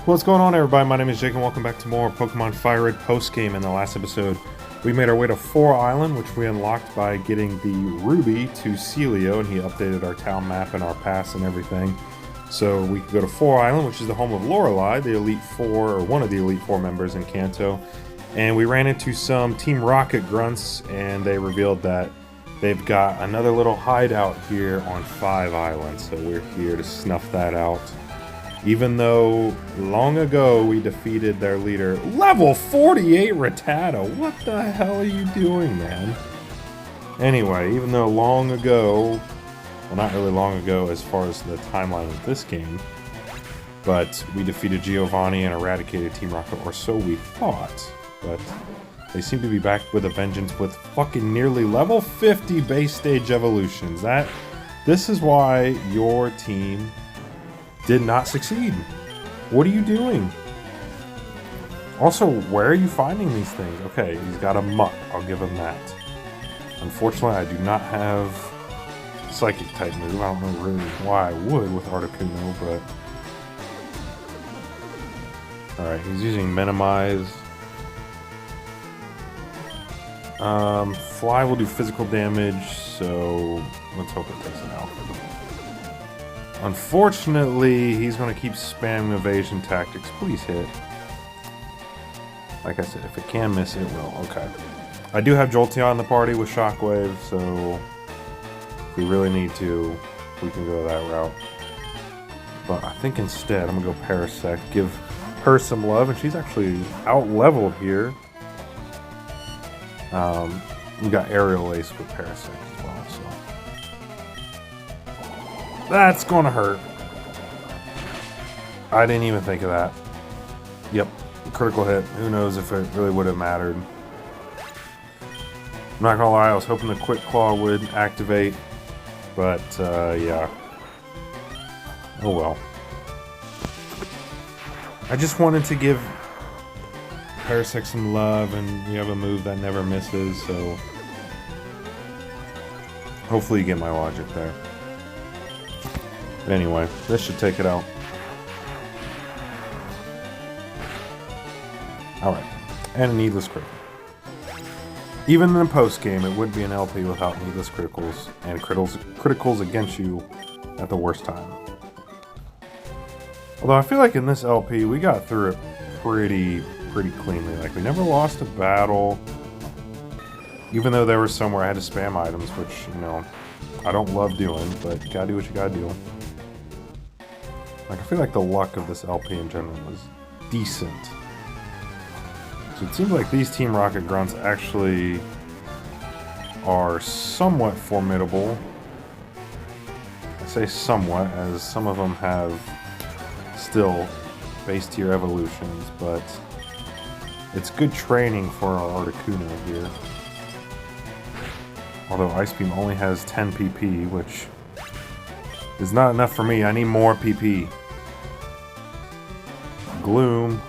What's going on, everybody? My name is Jake and welcome back to more Pokemon Fire Red post-game. In the last episode, we made our way to 4 Island, which we unlocked by getting the Ruby to Celio, and he updated our town map and our pass and everything. So we could go to 4 Island, which is the home of Lorelei, the Elite Four, or one of the Elite Four members in Kanto. And we ran into some Team Rocket grunts, and they revealed that they've got another little hideout here on 5 Island. So we're here to snuff that out. Even though long ago we defeated their leader, level 48 Rattata. What the hell are you doing, man? Anyway, even though long ago, well, not really long ago as far as the timeline of this game, but we defeated Giovanni and eradicated Team Rocket, or so we thought. But they seem to be back with a vengeance with fucking nearly level 50 base stage evolutions. This is why your team did not succeed. What are you doing? Also, where are you finding these things? Okay, he's got a muck. I'll give him that. Unfortunately, I do not have Psychic type move. I don't know really why I would with Articuno, but... Alright, he's using Minimize. Fly will do physical damage, so let's hope it takes it out. Unfortunately, he's going to keep spamming evasion tactics. Please hit. Like I said, if it can miss, it will. Okay. I do have Jolteon in the party with Shockwave, so if we really need to, we can go that route. But I think instead, I'm going to go Parasect, give her some love, and she's actually out-leveled here. We got Aerial Ace with Parasect as well, so... That's gonna hurt. I didn't even think of that. Yep, critical hit. Who knows if it really would have mattered. I'm not gonna lie, I was hoping the Quick Claw would activate, but yeah. Oh well. I just wanted to give Parasect some love, and we have a move that never misses, so hopefully you get my logic there. Anyway, this should take it out. Alright, and a needless critical. Even in the post game, it would be an LP without needless criticals, and criticals against you at the worst time. Although I feel like in this LP, we got through it pretty cleanly. Like, we never lost a battle, even though there were some where I had to spam items, which, you know, I don't love doing, but you gotta do what you gotta do. Like, I feel like the luck of this LP in general is decent. So it seems like these Team Rocket grunts actually are somewhat formidable. I say somewhat, as some of them have still base tier evolutions, but it's good training for our Articuno here. Although Ice Beam only has 10 PP, which is not enough for me. I need more PP. Gloom.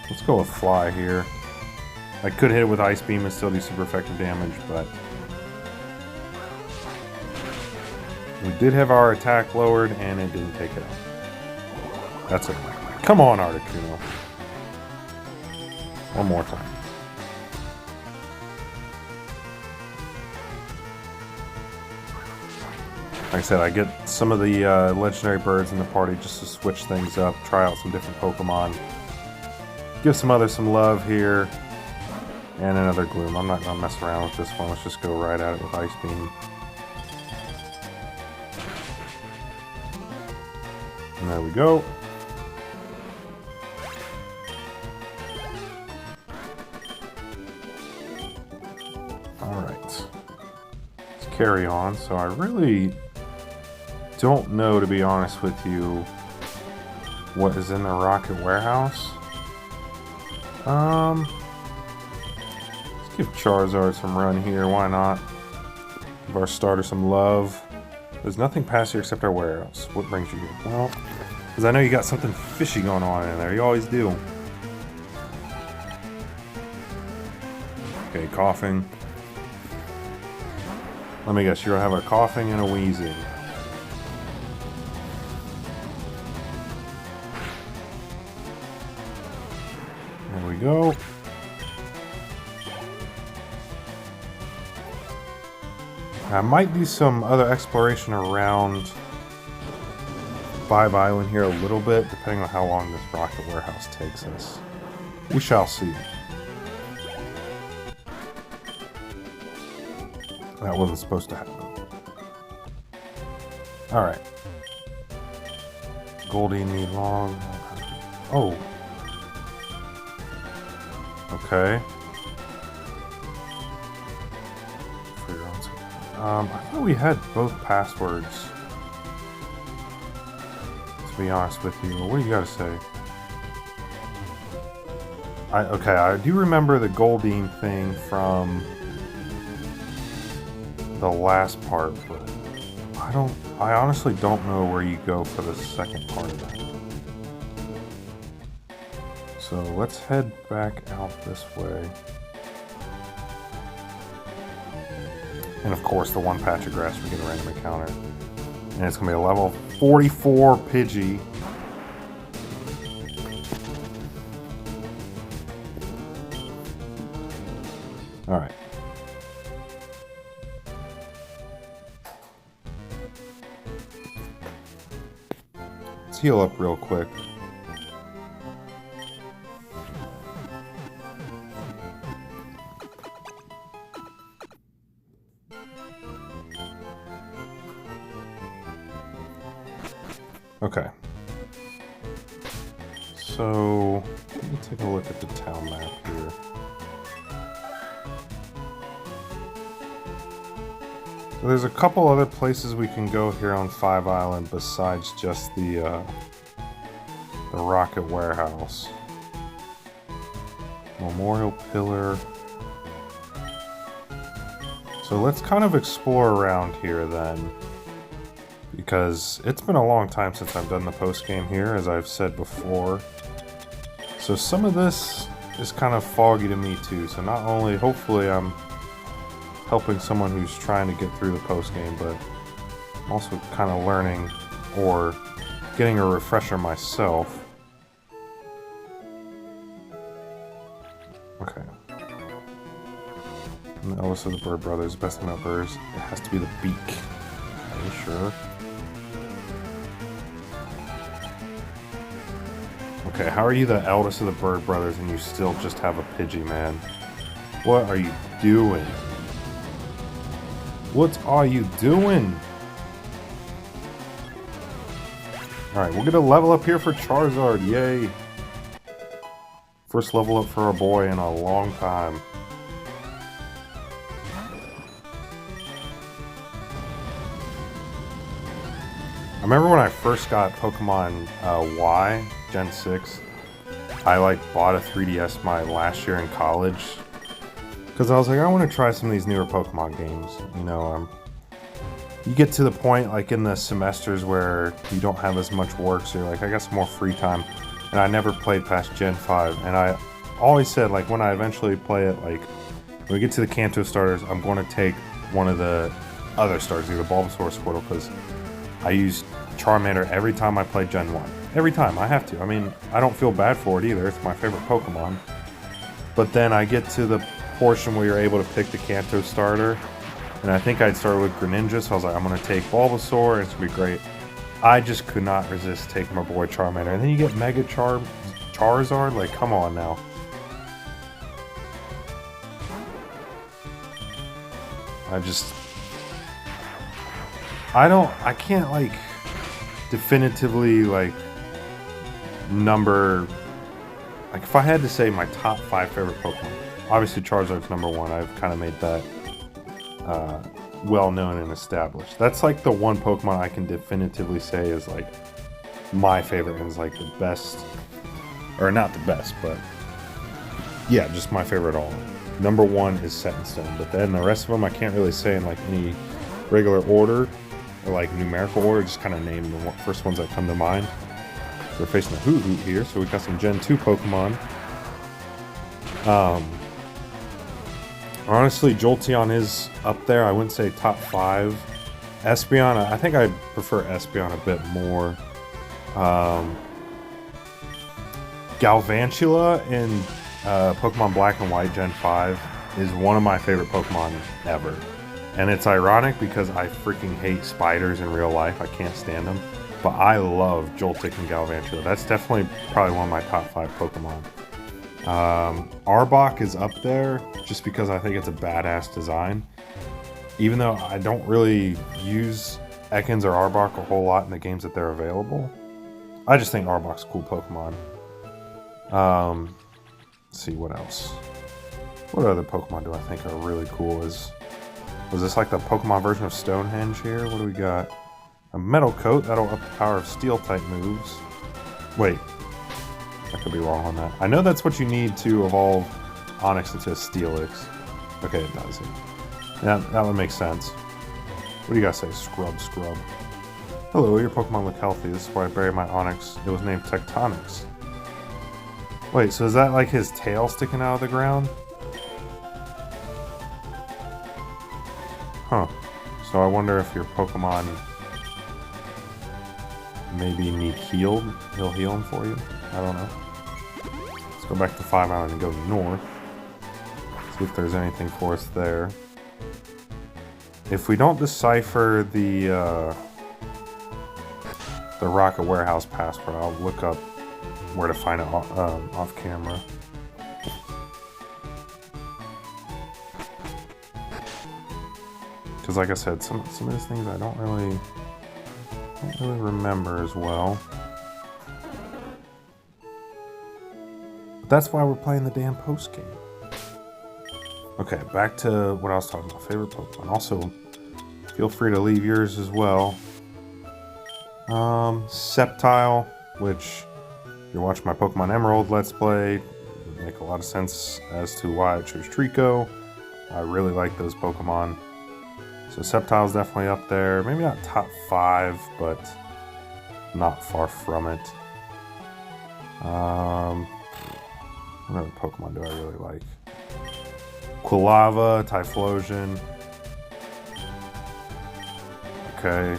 Let's go with Fly here. I could hit it with Ice Beam and still do super effective damage, but we did have our attack lowered and it didn't take it out. That's it. Come on, Articuno. One more time. Like I said, I get some of the legendary birds in the party just to switch things up, try out some different Pokemon. Give some others some love here. And another Gloom. I'm not going to mess around with this one. Let's just go right at it with Ice Beam. And there we go. Alright. Let's carry on. So I really don't know, to be honest with you, what is in the Rocket Warehouse. Let's give Charizard some run here, why not? Give our starter some love. There's nothing past here except our warehouse. What brings you here? Well, because I know you got something fishy going on in there. You always do. Okay, coughing. Let me guess, you're gonna have a coughing and a wheezing. we go. I might do some other exploration around 5 Island here a little bit, depending on how long this rocket warehouse takes us. We shall see. That wasn't supposed to happen. Alright. Goldie need long. Oh. Okay. I thought we had both passwords. To be honest with you, what do you gotta say? Okay, I do remember the Goldine thing from the last part, but I honestly don't know where you go for the second part of that. So let's head back out this way. And of course, the one patch of grass we get a random encounter. And it's going to be a level 44 Pidgey. Alright. Let's heal up real quick. Okay. So, let me take a look at the town map here. So there's a couple other places we can go here on 5 Island besides just the rocket warehouse. Memorial Pillar. So let's kind of explore around here then. Because it's been a long time since I've done the post game here, as I've said before. So some of this is kind of foggy to me too. So not only, hopefully I'm helping someone who's trying to get through the post game, but I'm also kind of learning or getting a refresher myself. Okay. And the eldest of the Bird Brothers, best of my birds, it has to be the beak. Are you sure? Okay, how are you the eldest of the Bird Brothers and you still just have a Pidgey, man? What are you doing? What are you doing? Alright, we're gonna level up here for Charizard, yay! First level up for our boy in a long time. I remember when I first got Pokemon Y, Gen 6, I bought a 3DS my last year in college. Because I was like, I want to try some of these newer Pokemon games. You know, you get to the point in the semesters where you don't have as much work, so you're like, I got some more free time. And I never played past Gen 5. And I always said, when I eventually play it, when we get to the Kanto starters, I'm going to take one of the other starters, either Bulbasaur or Squirtle, because I use Charmander every time I play Gen 1. Every time, I have to. I mean, I don't feel bad for it either. It's my favorite Pokemon. But then I get to the portion where you're able to pick the Kanto starter. And I think I'd started with Greninja, so I was like, I'm going to take Bulbasaur, and it's going to be great. I just could not resist taking my boy Charmander. And then you get Mega Charizard? Come on now. I can't, definitively, number... if I had to say my top 5 favorite Pokemon, obviously Charizard's number 1. I've kind of made that well-known and established. That's, the one Pokemon I can definitively say is, my favorite and is, the best... Or not the best, but... Yeah, just my favorite all. Number 1 is set in stone, but then the rest of them I can't really say in, any regular order, or, numerical order, just kind of name the first ones that come to mind. We're facing a Hoot-Hoot here, so we got some Gen 2 Pokemon. Honestly, Jolteon is up there. I wouldn't say top 5. Espeon, I think I prefer Espeon a bit more. Galvantula and Pokemon Black and White Gen 5 is one of my favorite Pokemon ever. And it's ironic because I freaking hate spiders in real life. I can't stand them. But I love Joltik and Galvantula. That's definitely probably one of my top 5 Pokemon. Arbok is up there just because I think it's a badass design. Even though I don't really use Ekans or Arbok a whole lot in the games that they're available, I just think Arbok's a cool Pokemon. Let's see what else. What other Pokemon do I think are really cool? Was this like the Pokemon version of Stonehenge here? What do we got? A Metal Coat, that'll up the power of Steel type moves. Wait, I could be wrong on that. I know that's what you need to evolve Onix into a Steelix. Okay, it does. Yeah, that would make sense. What do you guys say? Scrub. Hello, your Pokemon look healthy. This is where I buried my Onix. It was named Tectonics. Wait, so is that like his tail sticking out of the ground? Huh. So I wonder if your Pokemon maybe need healed. He'll heal him for you. I don't know. Let's go back to 5 Island and go north. See if there's anything for us there. If we don't decipher the Rocket Warehouse password, I'll look up where to find it off camera. Because like I said, some of these things I don't really remember as well. But that's why we're playing the damn post game. Okay, back to what I was talking about. Favorite Pokemon. Also, feel free to leave yours as well. Sceptile, which if you're watching my Pokemon Emerald Let's Play, it would make a lot of sense as to why I chose Trico. I really like those Pokemon. So Sceptile's definitely up there. Maybe not top 5, but not far from it. What other Pokemon do I really like? Quilava, Typhlosion. Okay.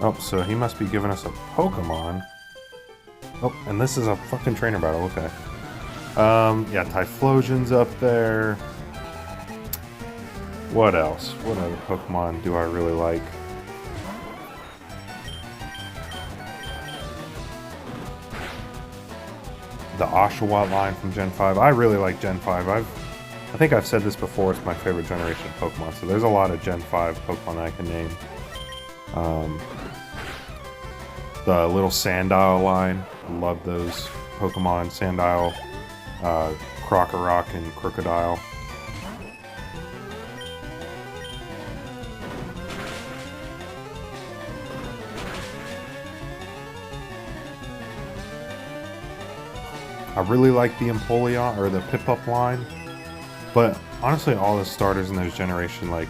Oh, so he must be giving us a Pokemon. Oh, and this is a fucking trainer battle, okay. Yeah, Typhlosion's up there. What else? What other Pokemon do I really like? The Oshawott line from Gen 5. I really like Gen 5. I think I've said this before, it's my favorite generation of Pokemon. So there's a lot of Gen 5 Pokemon I can name. The little Sandile line. I love those Pokemon. Sandile, Crocorock, and Crocodile. I really like the Empoleon, or the Piplup line, but honestly all the starters in those generation, like,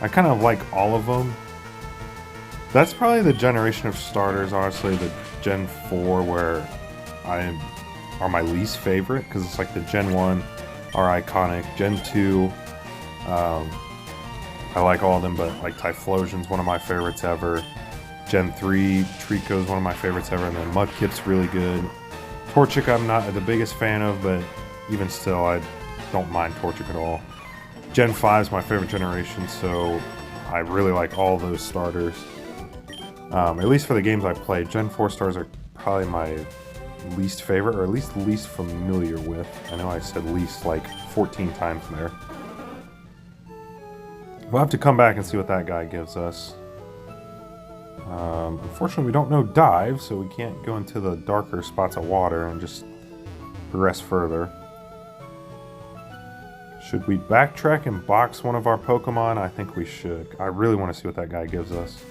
I kind of like all of them. That's probably the generation of starters, honestly, the Gen 4 where are my least favorite, because it's like the Gen 1 are iconic, Gen 2, I like all of them, but like Typhlosion's one of my favorites ever, Gen 3, Trico's one of my favorites ever, and then Mudkip's really good. Torchic I'm not the biggest fan of, but even still, I don't mind Torchic at all. Gen 5 is my favorite generation, so I really like all those starters. At least for the games I've played, Gen 4 stars are probably my least favorite, or at least least familiar with. I know I said least like 14 times there. We'll have to come back and see what that guy gives us. Unfortunately, we don't know Dive, so we can't go into the darker spots of water and just progress further. Should we backtrack and box one of our Pokemon? I think we should. I really want to see what that guy gives us.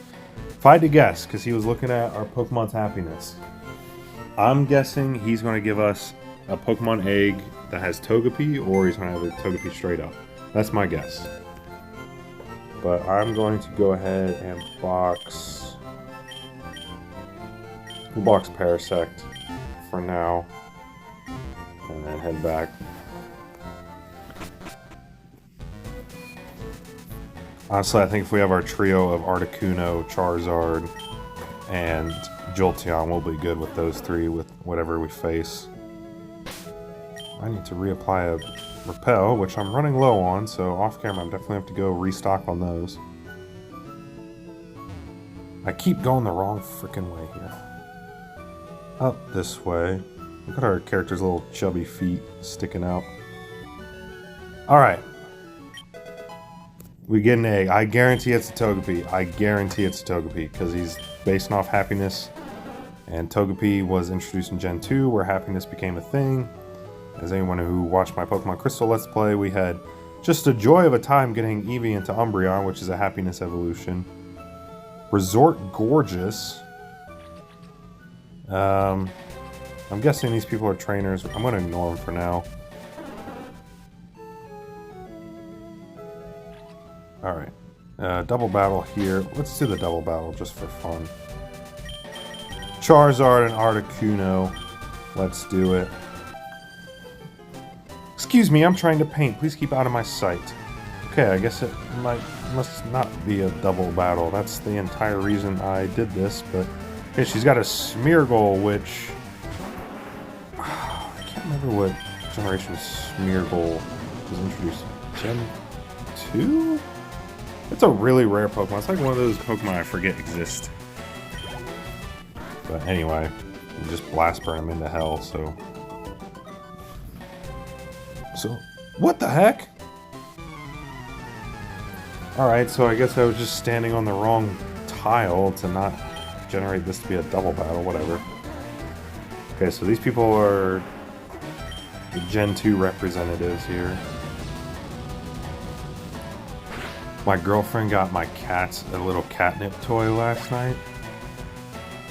If I had to guess, because he was looking at our Pokemon's happiness, I'm guessing he's going to give us a Pokemon egg that has Togepi, or he's going to have a Togepi straight up. That's my guess. But I'm going to go ahead and box... We'll box Parasect for now, and then head back. Honestly, I think if we have our trio of Articuno, Charizard, and Jolteon, we'll be good with those three with whatever we face. I need to reapply a repel, which I'm running low on, so off camera I definitely have to go restock on those. I keep going the wrong freaking way here. Up this way. Look at our character's little chubby feet sticking out. Alright. We get an egg. I guarantee it's a Togepi. I guarantee it's a Togepi, because he's based off happiness. And Togepi was introduced in Gen 2, where happiness became a thing. As anyone who watched my Pokemon Crystal Let's Play, we had just a joy of a time getting Eevee into Umbreon, which is a happiness evolution. Resort Gorgeous. I'm guessing these people are trainers. I'm going to ignore them for now. Alright. Double battle here. Let's do the double battle just for fun. Charizard and Articuno. Let's do it. Excuse me, I'm trying to paint. Please keep out of my sight. Okay, I guess it must not be a double battle. That's the entire reason I did this, but... Okay, she's got a Smeargle, which... I can't remember what generation Smeargle was introduced. Gen 2? It's a really rare Pokemon. It's like one of those Pokemon I forget exist. But anyway, you just blast burn him into hell, so... What the heck? Alright, so I guess I was just standing on the wrong tile to not generate this to be a double battle, whatever. Okay, so these people are the Gen 2 representatives here. My girlfriend got my cats a little catnip toy last night.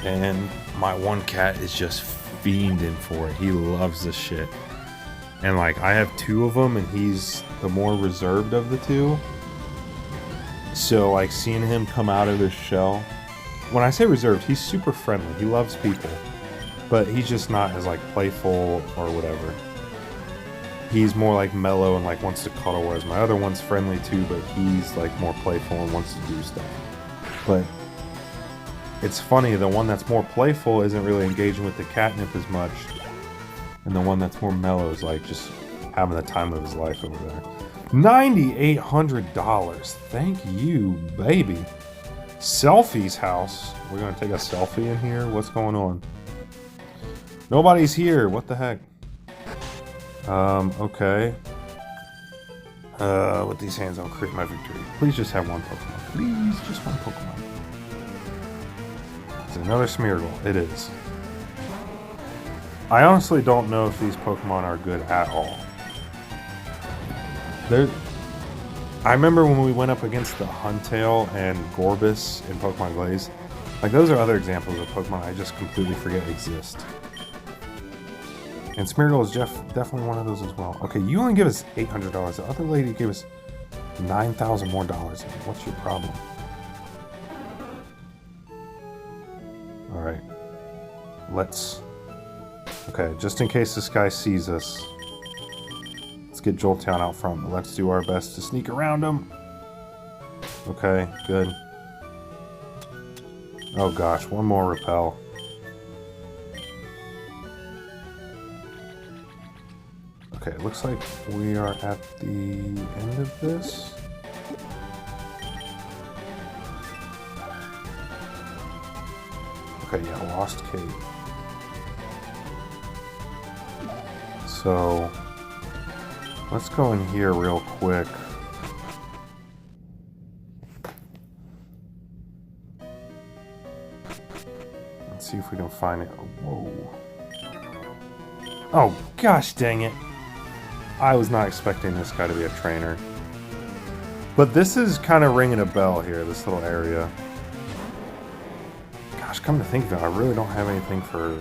And my one cat is just fiending for it. He loves this shit. And like, I have two of them and he's the more reserved of the two. So like, seeing him come out of his shell. When I say reserved, he's super friendly. He loves people. But he's just not as like playful or whatever. He's more like mellow and like wants to cuddle, whereas my other one's friendly too, but he's like more playful and wants to do stuff. But it's funny, the one that's more playful isn't really engaging with the catnip as much. And the one that's more mellow is like just having the time of his life over there. $9,800. Thank you, baby. Selfie's house. We're gonna take a selfie in here? What's going on? Nobody's here. What the heck? Okay. With these hands, I'll create my victory. Please just have one Pokemon. Please, just one Pokemon. It's another Smeargle. It is. I honestly don't know if these Pokemon are good at all. I remember when we went up against the Huntail and Gorbis in Pokemon Glaze. Like, those are other examples of Pokemon I just completely forget exist. And Smeargle is definitely one of those as well. Okay, you only give us $800. The other lady gave us $9,000 more. What's your problem? Alright. Let's... Okay, just in case this guy sees us, let's get Jolteon out front, but let's do our best to sneak around him. Okay, good. Oh gosh, one more repel. Okay, it looks like we are at the end of this. Okay, yeah, Lost Cave. So, let's go in here real quick. Let's see if we can find it. Whoa. Oh, gosh dang it. I was not expecting this guy to be a trainer. But this is kind of ringing a bell here, this little area. Gosh, come to think of it, I really don't have anything for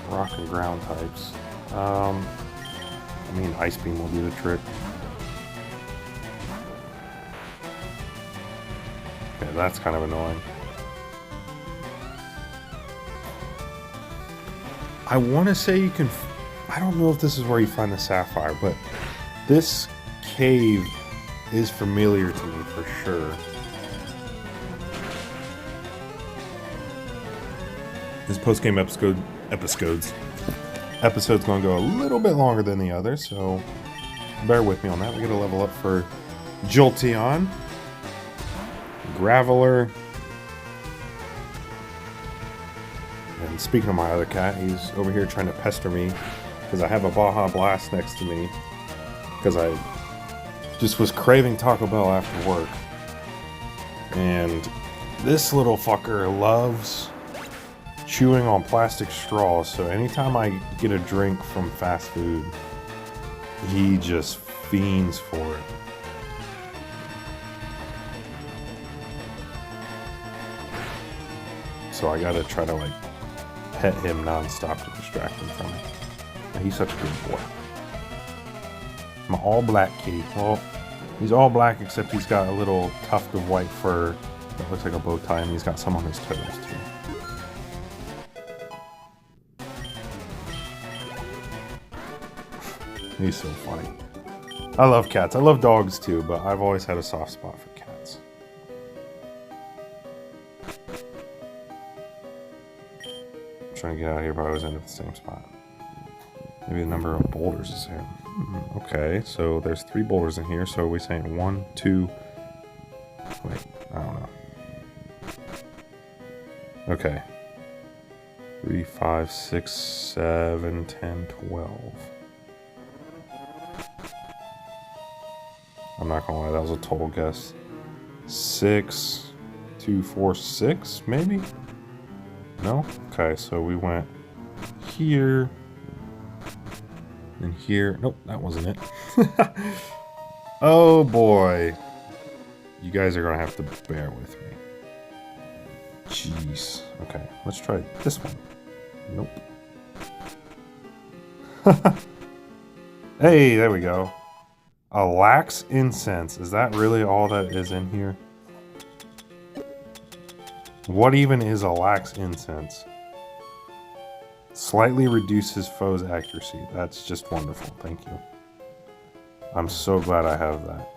rock and ground types. I mean, Ice Beam will do the trick. Okay, that's kind of annoying. I want to say you can... I don't know if this is where you find the Sapphire, but this cave is familiar to me for sure. This post-game episodes. episode's going to go a little bit longer than the other, so bear with me on that. We got to level up for Jolteon, Graveler, and speaking of my other cat, he's over here trying to pester me because I have a Baja Blast next to me because I just was craving Taco Bell after work. And this little fucker loves chewing on plastic straws, so anytime I get a drink from fast food, he just fiends for it. So I gotta try to like pet him non-stop to distract him from it. He's such a good boy. My all black kitty. Well, he's all black except he's got a little tuft of white fur that looks like a bow tie, and he's got some on his toes too. He's so funny. I love cats. I love dogs too, but I've always had a soft spot for cats. I'm trying to get out of here, but I always end up at the same spot. Maybe the number of boulders is here. Okay, so there's 3 boulders in here, so are we saying 1, 2... Wait, I don't know. Okay. 3, 5, 6, 7, 10, 12. I'm not gonna lie, that was a total guess. 6, 2, 4, 6, maybe? No? Okay, so we went here, and here. Nope, that wasn't it. Oh boy. You guys are gonna have to bear with me. Jeez. Okay, let's try this one. Nope. Hey, there we go. A lax incense. Is that really all that is in here? What even is a lax incense? Slightly reduces foe's accuracy. That's just wonderful. Thank you. I'm so glad I have that.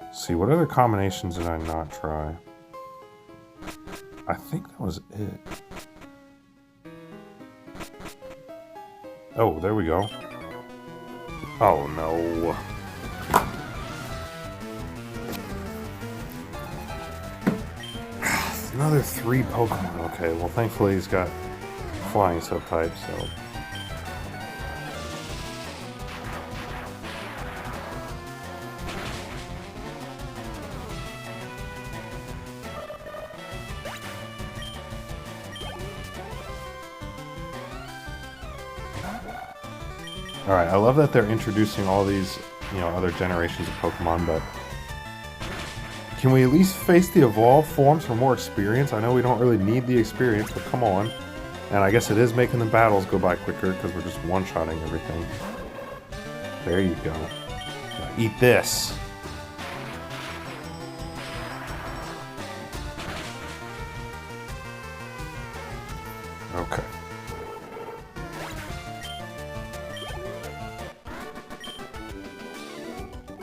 Let's see, what other combinations did I not try? I think that was it. Oh, there we go. Oh no. Another 3 Pokemon. Okay, well thankfully he's got flying subtype, so. Alright, I love that they're introducing all these, other generations of Pokemon, but can we at least face the evolved forms for more experience? I know we don't really need the experience, but come on. And I guess it is making the battles go by quicker because we're just one-shotting everything. There you go. Now eat this. Okay.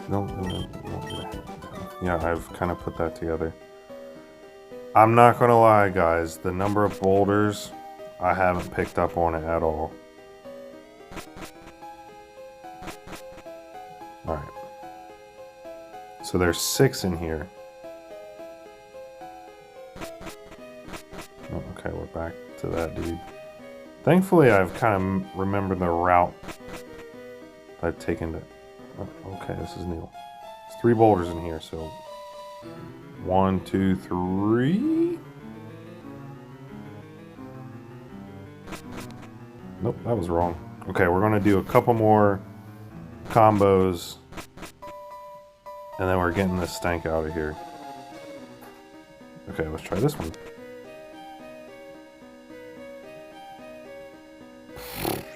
No. Yeah, I've kind of put that together. I'm not gonna lie, guys. The number of boulders, I haven't picked up on it at all. Alright. So there's 6 in here. Oh, okay, we're back to that dude. Thankfully, I've kind of remembered the route I've taken to... Oh, okay, this is new. There's 3 boulders in here, so... 1, 2, 3... Nope, that was wrong. Okay, we're gonna do a couple more combos, and then we're getting this stank out of here. Okay, let's try this one.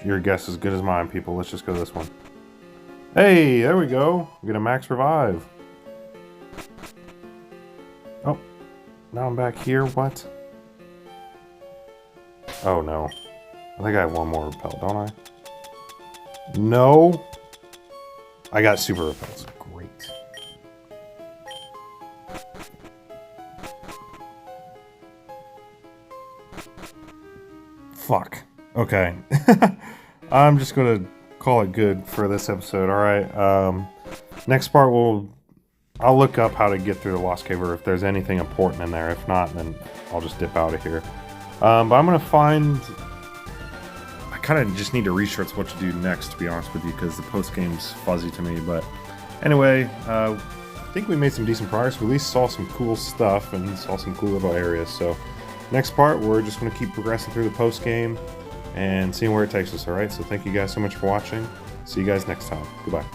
Your guess is as good as mine, people. Let's just go this one. Hey, there we go. We get a max revive. Oh, now I'm back here. What? Oh no. I think I have one more repel, don't I? No. I got super repels. Great. Fuck. Okay. I'm just gonna call it good for this episode, alright? Next part I'll look up how to get through the Lost Cave, or if there's anything important in there. If not, then I'll just dip out of here. But I'm gonna find... I kind of just need to research what to do next, to be honest with you, because the post-game's fuzzy to me, but... Anyway, I think we made some decent progress. We at least saw some cool stuff and saw some cool little areas, so... Next part, we're just going to keep progressing through the post-game and seeing where it takes us, alright? So thank you guys so much for watching. See you guys next time. Goodbye.